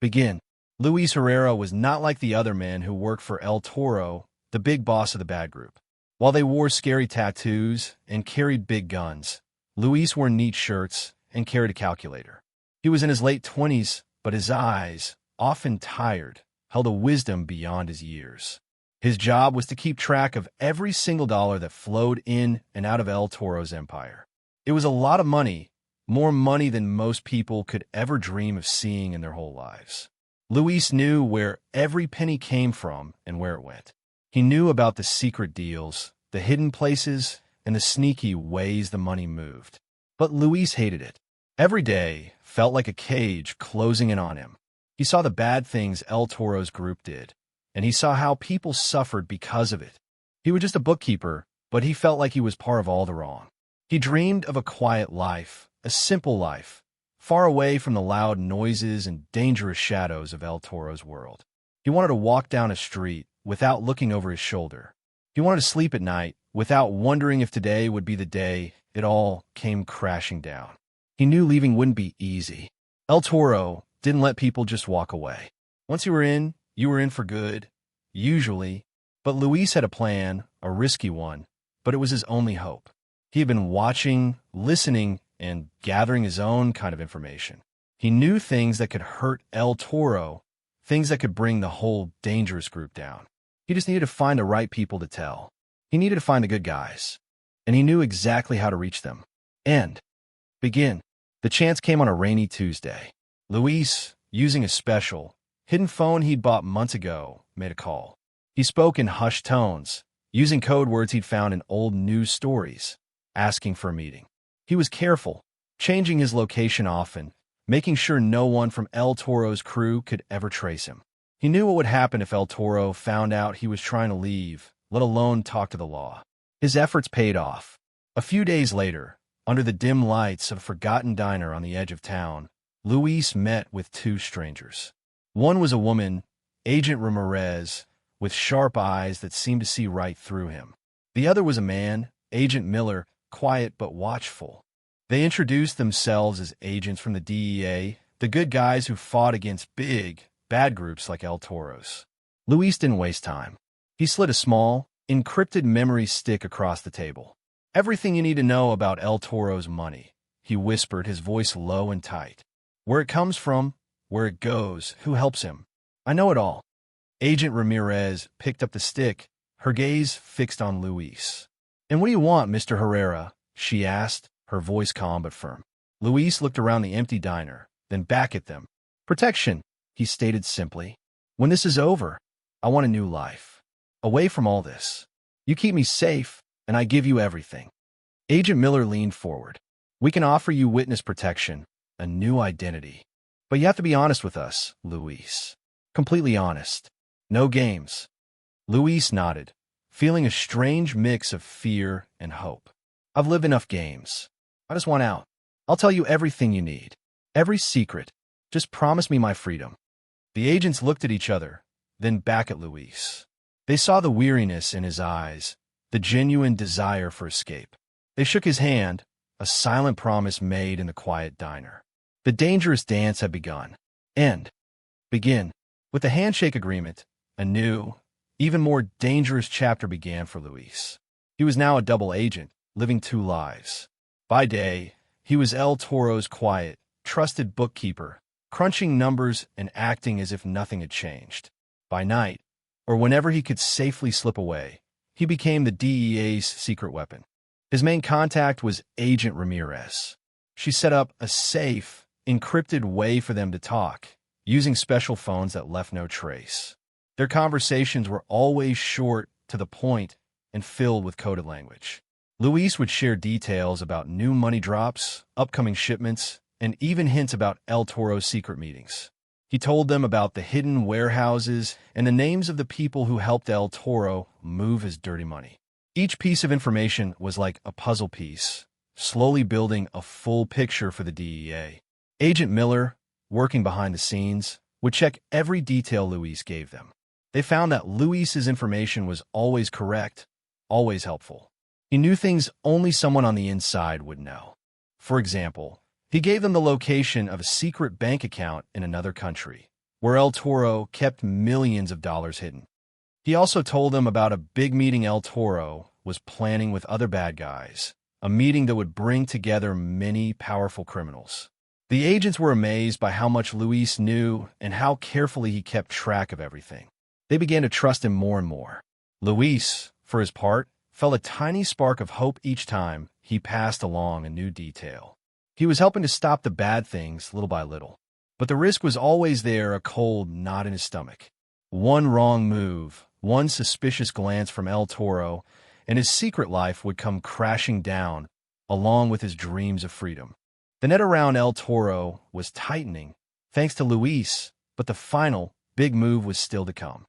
Begin. Luis Herrera was not like the other men who worked for El Toro, the big boss of the bad group. While they wore scary tattoos and carried big guns, Luis wore neat shirts and carried a calculator. He was in his late 20s, but his eyes, often tired, held a wisdom beyond his years. His job was to keep track of every single dollar that flowed in and out of El Toro's empire. It was a lot of money, more money than most people could ever dream of seeing in their whole lives. Luis knew where every penny came from and where it went. He knew about the secret deals, the hidden places, and the sneaky ways the money moved. But Luis hated it. Every day felt like a cage closing in on him. He saw the bad things El Toro's group did, and he saw how people suffered because of it. He was just a bookkeeper, but he felt like he was part of all the wrong. He dreamed of a quiet life, a simple life, far away from the loud noises and dangerous shadows of El Toro's world. He wanted to walk down a street without looking over his shoulder. He wanted to sleep at night without wondering if today would be the day it all came crashing down. He knew leaving wouldn't be easy. El Toro didn't let people just walk away. Once you were in for good, usually. But Luis had a plan, a risky one, but it was his only hope. He had been watching, listening, and gathering his own kind of information. He knew things that could hurt El Toro, things that could bring the whole dangerous group down. He just needed to find the right people to tell. He needed to find the good guys, and he knew exactly how to reach them. And begin. The chance came on a rainy Tuesday. Luis, using a special, hidden phone he'd bought months ago, made a call. He spoke in hushed tones, using code words he'd found in old news stories, asking for a meeting. He was careful, changing his location often, making sure no one from El Toro's crew could ever trace him. He knew what would happen if El Toro found out he was trying to leave, let alone talk to the law. His efforts paid off. A few days later, under the dim lights of a forgotten diner on the edge of town, Luis met with two strangers. One was a woman, Agent Ramirez, with sharp eyes that seemed to see right through him. The other was a man, Agent Miller, quiet but watchful. They introduced themselves as agents from the DEA, the good guys who fought against big, bad groups like El Toro's. Luis didn't waste time. He slid a small, encrypted memory stick across the table. "Everything you need to know about El Toro's money," he whispered, his voice low and tight. "Where it comes from, where it goes, who helps him. I know it all." Agent Ramirez picked up the stick, her gaze fixed on Luis. "And what do you want, Mr. Herrera?" she asked, her voice calm but firm. Luis looked around the empty diner, then back at them. "Protection," he stated simply. "When this is over, I want a new life. Away from all this. You keep me safe, and I give you everything." Agent Miller leaned forward. "We can offer you witness protection, a new identity. But you have to be honest with us, Luis. Completely honest. No games." Luis nodded, feeling a strange mix of fear and hope. "I've lived enough games. I just want out. I'll tell you everything you need. Every secret. Just promise me my freedom." The agents looked at each other, then back at Luis. They saw the weariness in his eyes, the genuine desire for escape. They shook his hand, a silent promise made in the quiet diner. The dangerous dance had begun. Begin. With the handshake agreement, a new, even more dangerous chapter began for Luis. He was now a double agent, living two lives. By day, he was El Toro's quiet, trusted bookkeeper, crunching numbers and acting as if nothing had changed. By night, or whenever he could safely slip away, he became the DEA's secret weapon. His main contact was Agent Ramirez. She set up a safe, encrypted way for them to talk, using special phones that left no trace. Their conversations were always short, to the point, and filled with coded language. Luis would share details about new money drops, upcoming shipments, and even hints about El Toro's secret meetings. He told them about the hidden warehouses and the names of the people who helped El Toro move his dirty money. Each piece of information was like a puzzle piece, slowly building a full picture for the DEA. Agent Miller, working behind the scenes, would check every detail Luis gave them. They found that Luis's information was always correct, always helpful. He knew things only someone on the inside would know. For example, he gave them the location of a secret bank account in another country, where El Toro kept millions of dollars hidden. He also told them about a big meeting El Toro was planning with other bad guys, a meeting that would bring together many powerful criminals. The agents were amazed by how much Luis knew and how carefully he kept track of everything. They began to trust him more and more. Luis, for his part, felt a tiny spark of hope each time he passed along a new detail. He was helping to stop the bad things little by little. But the risk was always there, a cold knot in his stomach. One wrong move, one suspicious glance from El Toro, and his secret life would come crashing down, along with his dreams of freedom. The net around El Toro was tightening, thanks to Luis, but the final, big move was still to come.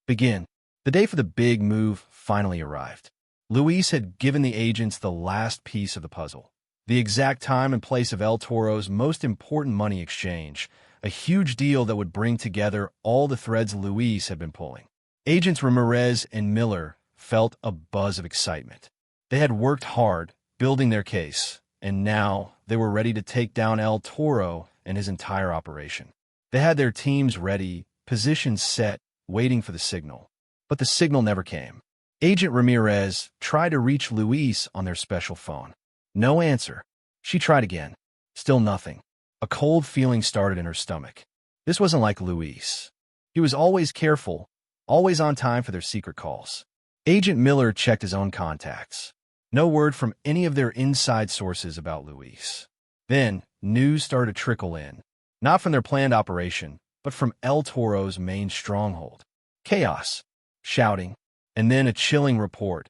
Begin. The day for the big move finally arrived. Luis had given the agents the last piece of the puzzle. The exact time and place of El Toro's most important money exchange, a huge deal that would bring together all the threads Luis had been pulling. Agents Ramirez and Miller felt a buzz of excitement. They had worked hard, building their case, and now they were ready to take down El Toro and his entire operation. They had their teams ready, positions set, waiting for the signal. But the signal never came. Agent Ramirez tried to reach Luis on their special phone. No answer. She tried again. Still nothing. A cold feeling started in her stomach. This wasn't like Luis. He was always careful, always on time for their secret calls. Agent Miller checked his own contacts. No word from any of their inside sources about Luis. Then, news started to trickle in. Not from their planned operation, but from El Toro's main stronghold. Chaos, shouting, and then a chilling report.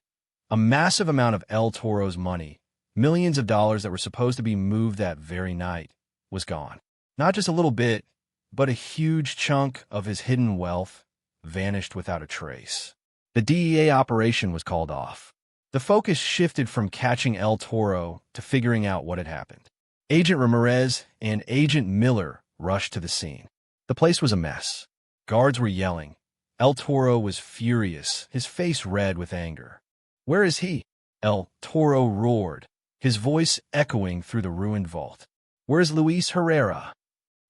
A massive amount of El Toro's money, millions of dollars that were supposed to be moved that very night, was gone. Not just a little bit, but a huge chunk of his hidden wealth vanished without a trace. The DEA operation was called off. The focus shifted from catching El Toro to figuring out what had happened. Agent Ramirez and Agent Miller rushed to the scene. The place was a mess. Guards were yelling. El Toro was furious, his face red with anger. "Where is he?" El Toro roared, his voice echoing through the ruined vault. "Where's Luis Herrera?"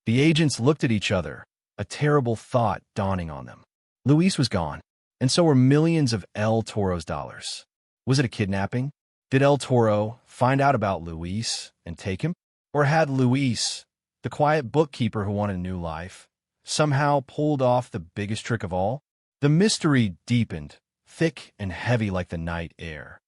The agents looked at each other, a terrible thought dawning on them. Luis was gone, and so were millions of El Toro's dollars. Was it a kidnapping? Did El Toro find out about Luis and take him? Or had Luis, the quiet bookkeeper who wanted a new life, somehow pulled off the biggest trick of all? The mystery deepened, thick and heavy like the night air.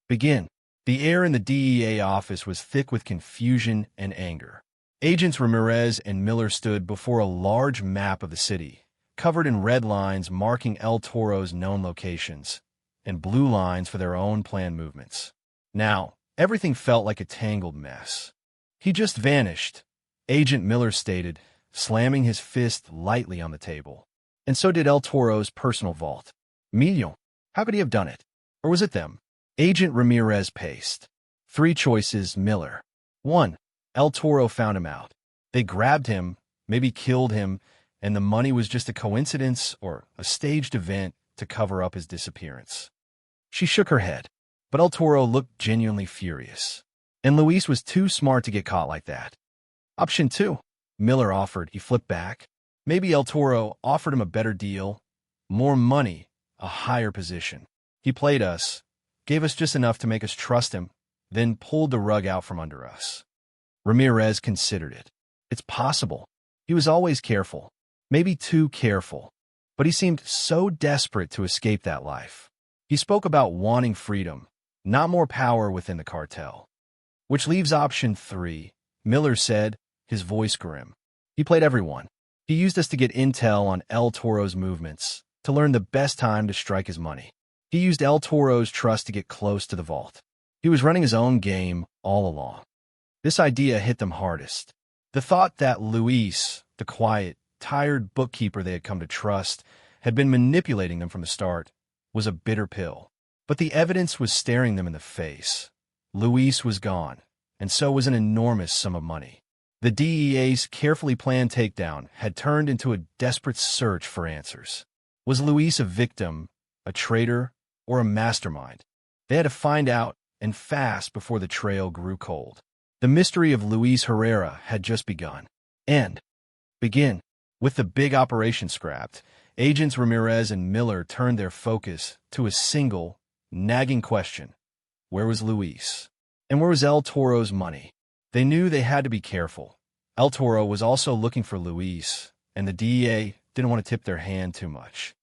Begin. The air in the DEA office was thick with confusion and anger. Agents Ramirez and Miller stood before a large map of the city, covered in red lines marking El Toro's known locations, and blue lines for their own planned movements. Now, everything felt like a tangled mess. "He just vanished," Agent Miller stated, slamming his fist lightly on the table. And so did El Toro's personal vault. Million. How could he have done it? Or was it them? Agent Ramirez paced. 3 choices, Miller. 1. El Toro found him out. They grabbed him, maybe killed him, and the money was just a coincidence or a staged event to cover up his disappearance. She shook her head, but El Toro looked genuinely furious. And Luis was too smart to get caught like that. Option 2. Miller offered. He flipped back. Maybe El Toro offered him a better deal, more money, a higher position. He played us, gave us just enough to make us trust him, then pulled the rug out from under us. Ramirez considered it. It's possible. He was always careful, maybe too careful, but he seemed so desperate to escape that life. He spoke about wanting freedom, not more power within the cartel. Which leaves option 3, Miller said, his voice grim. He played everyone. He used us to get intel on El Toro's movements, to learn the best time to strike his money. He used El Toro's trust to get close to the vault. He was running his own game all along. This idea hit them hardest. The thought that Luis, the quiet, tired bookkeeper they had come to trust, had been manipulating them from the start, was a bitter pill. But the evidence was staring them in the face. Luis was gone, and so was an enormous sum of money. The DEA's carefully planned takedown had turned into a desperate search for answers. Was Luis a victim, a traitor, or a mastermind? They had to find out, and fast, before the trail grew cold. The mystery of Luis Herrera had just begun. Begin. With the big operation scrapped, agents Ramirez and Miller turned their focus to a single, nagging question. Where was Luis? And where was El Toro's money? They knew they had to be careful. El Toro was also looking for Luis, and the DEA didn't want to tip their hand too much.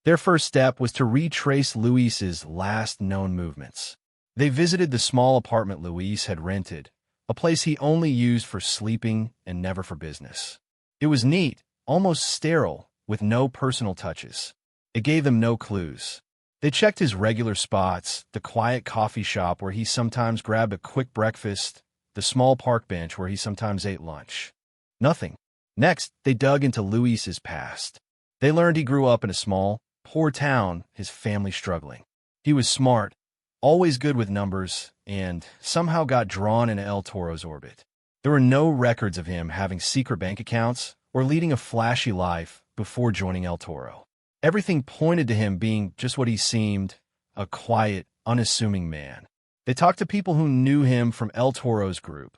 Their first step was to retrace Luis's last known movements. They visited the small apartment Luis had rented, a place he only used for sleeping and never for business. It was neat, almost sterile, with no personal touches. It gave them no clues. They checked his regular spots, the quiet coffee shop where he sometimes grabbed a quick breakfast, the small park bench where he sometimes ate lunch. Nothing. Next, they dug into Luis's past. They learned he grew up in a small, poor town, his family struggling. He was smart, always good with numbers, and somehow got drawn into El Toro's orbit. There were no records of him having secret bank accounts or leading a flashy life before joining El Toro. Everything pointed to him being just what he seemed, a quiet, unassuming man. They talked to people who knew him from El Toro's group,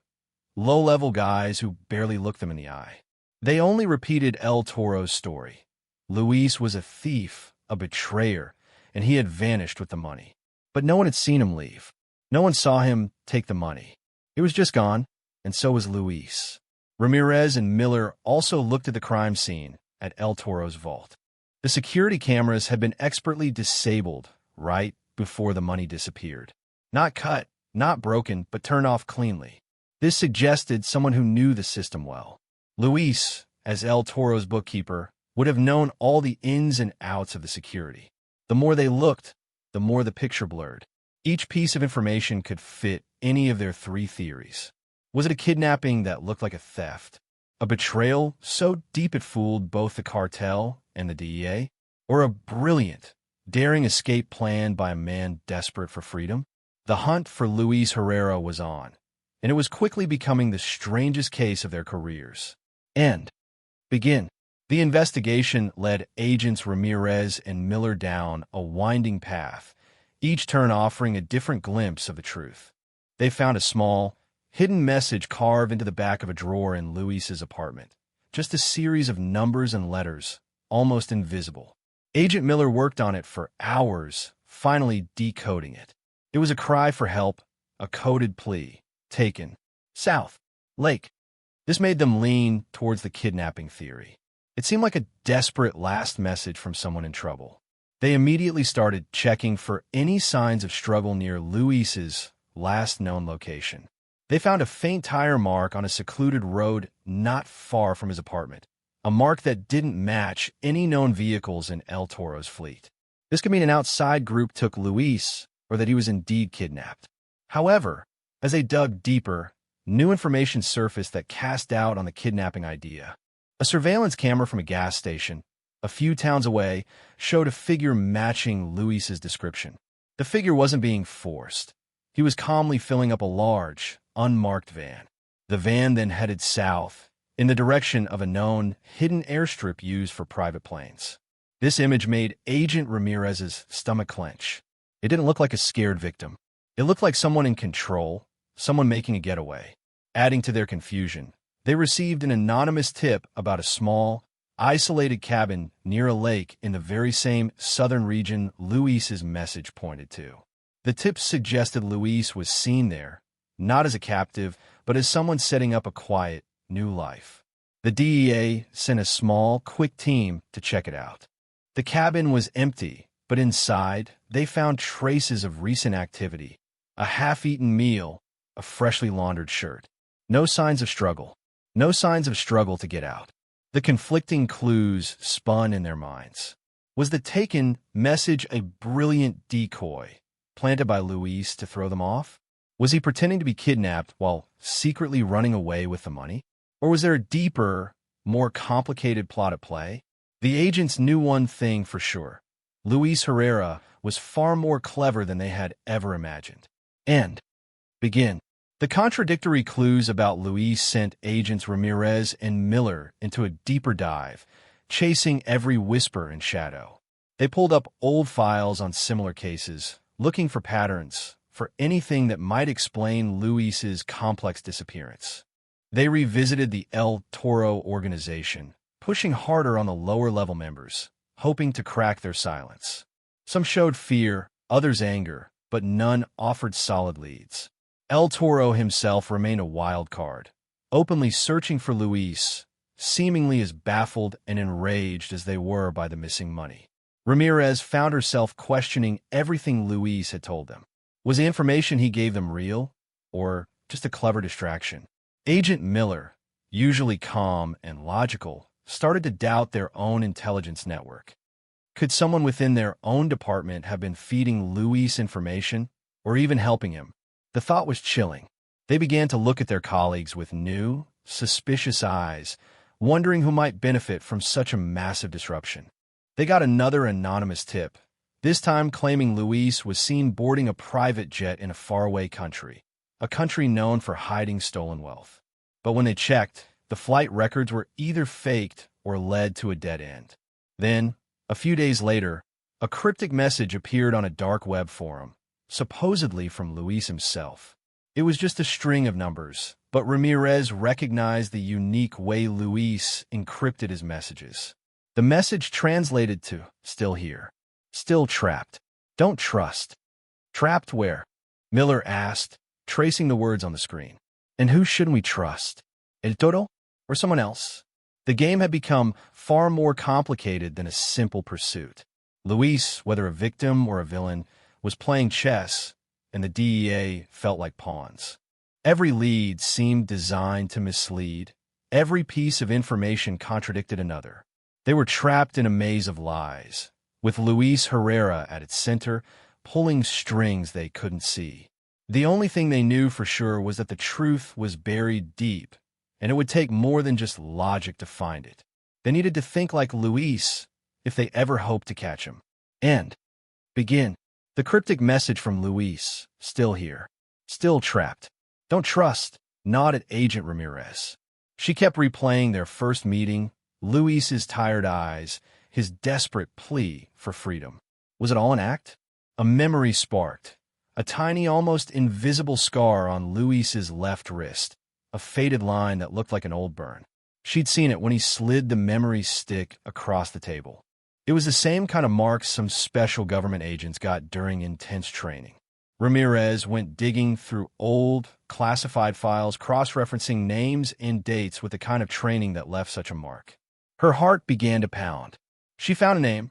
low-level guys who barely looked them in the eye. They only repeated El Toro's story. Luis was a thief, a betrayer, and he had vanished with the money. But no one had seen him leave. No one saw him take the money. It was just gone, and so was Luis. Ramirez and Miller also looked at the crime scene at El Toro's vault. The security cameras had been expertly disabled right before the money disappeared. Not cut, not broken, but turned off cleanly. This suggested someone who knew the system well. Luis, as El Toro's bookkeeper, would have known all the ins and outs of the security. The more they looked, the more the picture blurred. Each piece of information could fit any of their three theories. Was it a kidnapping that looked like a theft? A betrayal so deep it fooled both the cartel and the DEA? Or a brilliant, daring escape planned by a man desperate for freedom? The hunt for Luis Herrera was on, and it was quickly becoming the strangest case of their careers. Begin. The investigation led agents Ramirez and Miller down a winding path, each turn offering a different glimpse of the truth. They found a small, hidden message carved into the back of a drawer in Luis's apartment. Just a series of numbers and letters, almost invisible. Agent Miller worked on it for hours, finally decoding it. It was a cry for help, a coded plea. Taken. South. Lake. This made them lean towards the kidnapping theory. It seemed like a desperate last message from someone in trouble. They immediately started checking for any signs of struggle near Luis's last known location. They found a faint tire mark on a secluded road not far from his apartment, a mark that didn't match any known vehicles in El Toro's fleet. This could mean an outside group took Luis, or that he was indeed kidnapped. However, as they dug deeper, new information surfaced that cast doubt on the kidnapping idea. A surveillance camera from a gas station, a few towns away, showed a figure matching Luis's description. The figure wasn't being forced. He was calmly filling up a large, unmarked van. The van then headed south, in the direction of a known, hidden airstrip used for private planes. This image made Agent Ramirez's stomach clench. It didn't look like a scared victim. It looked like someone in control, someone making a getaway. Adding to their confusion, they received an anonymous tip about a small, isolated cabin near a lake in the very same southern region Luis's message pointed to. The tip suggested Luis was seen there, not as a captive, but as someone setting up a quiet, new life. The DEA sent a small, quick team to check it out. The cabin was empty, but inside, they found traces of recent activity, a half-eaten meal, a freshly laundered shirt. No signs of struggle. No signs of struggle to get out. The conflicting clues spun in their minds. Was the taken message a brilliant decoy, planted by Luis to throw them off? Was he pretending to be kidnapped while secretly running away with the money? Or was there a deeper, more complicated plot at play? The agents knew one thing for sure. Luis Herrera was far more clever than they had ever imagined. Begin. The contradictory clues about Luis sent agents Ramirez and Miller into a deeper dive, chasing every whisper and shadow. They pulled up old files on similar cases, looking for patterns, for anything that might explain Luis's complex disappearance. They revisited the El Toro organization, pushing harder on the lower-level members, hoping to crack their silence. Some showed fear, others anger, but none offered solid leads. El Toro himself remained a wild card, openly searching for Luis, seemingly as baffled and enraged as they were by the missing money. Ramirez found herself questioning everything Luis had told them. Was the information he gave them real, or just a clever distraction? Agent Miller, usually calm and logical, started to doubt their own intelligence network. Could someone within their own department have been feeding Luis information, or even helping him? The thought was chilling. They began to look at their colleagues with new, suspicious eyes, wondering who might benefit from such a massive disruption. They got another anonymous tip, this time claiming Luis was seen boarding a private jet in a faraway country, a country known for hiding stolen wealth. But when they checked, the flight records were either faked or led to a dead end. Then, a few days later, a cryptic message appeared on a dark web forum, supposedly from Luis himself. It was just a string of numbers, but Ramirez recognized the unique way Luis encrypted his messages. The message translated to, "Still here. Still trapped. Don't trust." "Trapped where?" Miller asked, tracing the words on the screen. "And who shouldn't we trust? El Toro? Or someone else?" The game had become far more complicated than a simple pursuit. Luis, whether a victim or a villain, was playing chess, and the DEA felt like pawns. Every lead seemed designed to mislead. Every piece of information contradicted another. They were trapped in a maze of lies, with Luis Herrera at its center, pulling strings they couldn't see. The only thing they knew for sure was that the truth was buried deep, and it would take more than just logic to find it. They needed to think like Luis if they ever hoped to catch him. And begin. The cryptic message from Luis, "Still here. Still trapped. Don't trust," nodded Agent Ramirez. She kept replaying their first meeting, Luis's tired eyes, his desperate plea for freedom. Was it all an act? A memory sparked. A tiny, almost invisible scar on Luis's left wrist, a faded line that looked like an old burn. She'd seen it when he slid the memory stick across the table. It was the same kind of marks some special government agents got during intense training. Ramirez went digging through old, classified files, cross-referencing names and dates with the kind of training that left such a mark. Her heart began to pound. She found a name,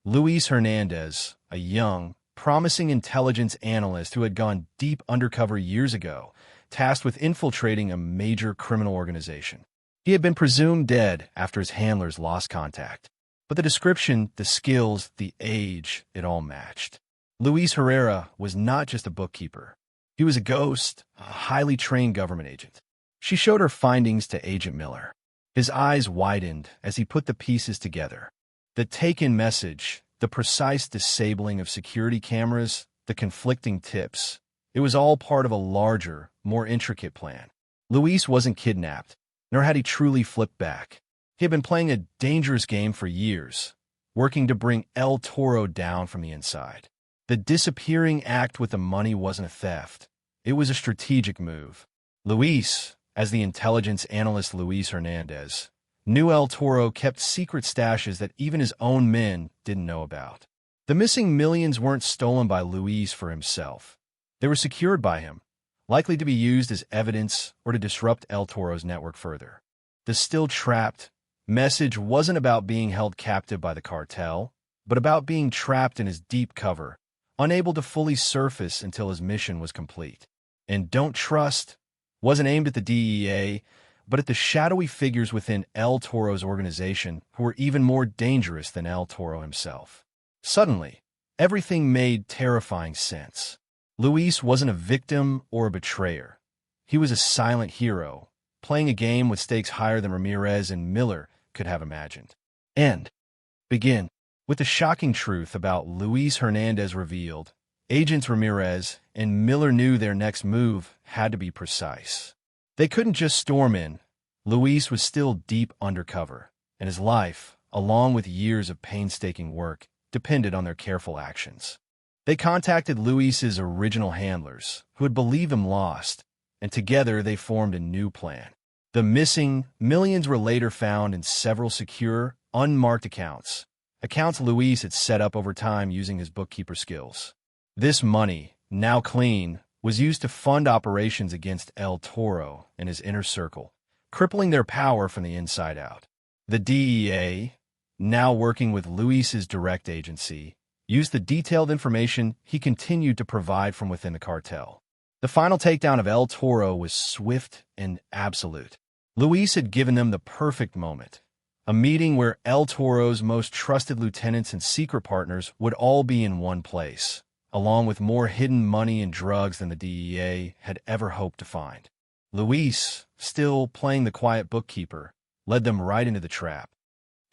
Luis Hernandez, a young, promising intelligence analyst who had gone deep undercover years ago, tasked with infiltrating a major criminal organization. He had been presumed dead after his handlers lost contact. But the description, the skills, the age, it all matched. Luis Herrera was not just a bookkeeper. He was a ghost, a highly trained government agent. She showed her findings to Agent Miller. His eyes widened as he put the pieces together. The taken message, the precise disabling of security cameras, the conflicting tips. It was all part of a larger, more intricate plan. Luis wasn't kidnapped, nor had he truly flipped back. He had been playing a dangerous game for years, working to bring El Toro down from the inside. The disappearing act with the money wasn't a theft. It was a strategic move. Luis, as the intelligence analyst Luis Hernandez, knew El Toro kept secret stashes that even his own men didn't know about. The missing millions weren't stolen by Luis for himself. They were secured by him, likely to be used as evidence or to disrupt El Toro's network further. The still trapped message wasn't about being held captive by the cartel, but about being trapped in his deep cover, unable to fully surface until his mission was complete. And "Don't trust" wasn't aimed at the DEA, but at the shadowy figures within El Toro's organization who were even more dangerous than El Toro himself. Suddenly, everything made terrifying sense. Luis wasn't a victim or a betrayer. He was a silent hero, playing a game with stakes higher than Ramirez and Miller could have imagined. And begin. With the shocking truth about Luis Hernandez revealed, Agents Ramirez and Miller knew their next move had to be precise. They couldn't just storm in. Luis was still deep undercover, and his life, along with years of painstaking work, depended on their careful actions. They contacted Luis's original handlers, who had believed him lost, and together they formed a new plan. The missing millions were later found in several secure, unmarked accounts Luis had set up over time using his bookkeeper skills. This money, now clean, was used to fund operations against El Toro and his inner circle, crippling their power from the inside out. The DEA, now working with Luis's direct agency, used the detailed information he continued to provide from within the cartel. The final takedown of El Toro was swift and absolute. Luis had given them the perfect moment, a meeting where El Toro's most trusted lieutenants and secret partners would all be in one place, along with more hidden money and drugs than the DEA had ever hoped to find. Luis, still playing the quiet bookkeeper, led them right into the trap.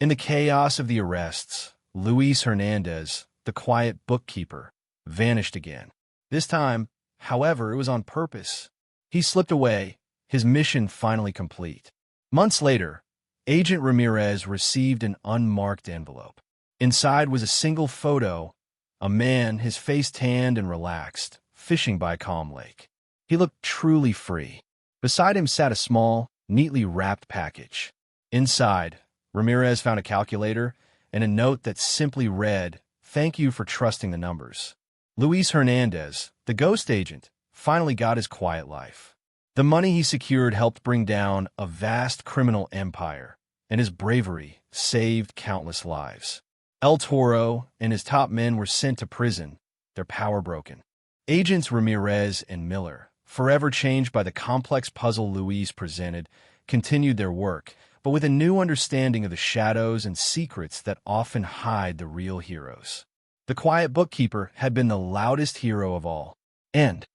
In the chaos of the arrests, Luis Hernandez, the quiet bookkeeper, vanished again. This time, however, it was on purpose. He slipped away, his mission finally complete. Months later, Agent Ramirez received an unmarked envelope. Inside was a single photo, a man, his face tanned and relaxed, fishing by a calm lake. He looked truly free. Beside him sat a small, neatly wrapped package. Inside, Ramirez found a calculator and a note that simply read, "Thank you for trusting the numbers." Luis Hernandez, the ghost agent, finally got his quiet life. The money he secured helped bring down a vast criminal empire, and his bravery saved countless lives. El Toro and his top men were sent to prison, their power broken. Agents Ramirez and Miller, forever changed by the complex puzzle Luis presented, continued their work, but with a new understanding of the shadows and secrets that often hide the real heroes. The quiet bookkeeper had been the loudest hero of all. End.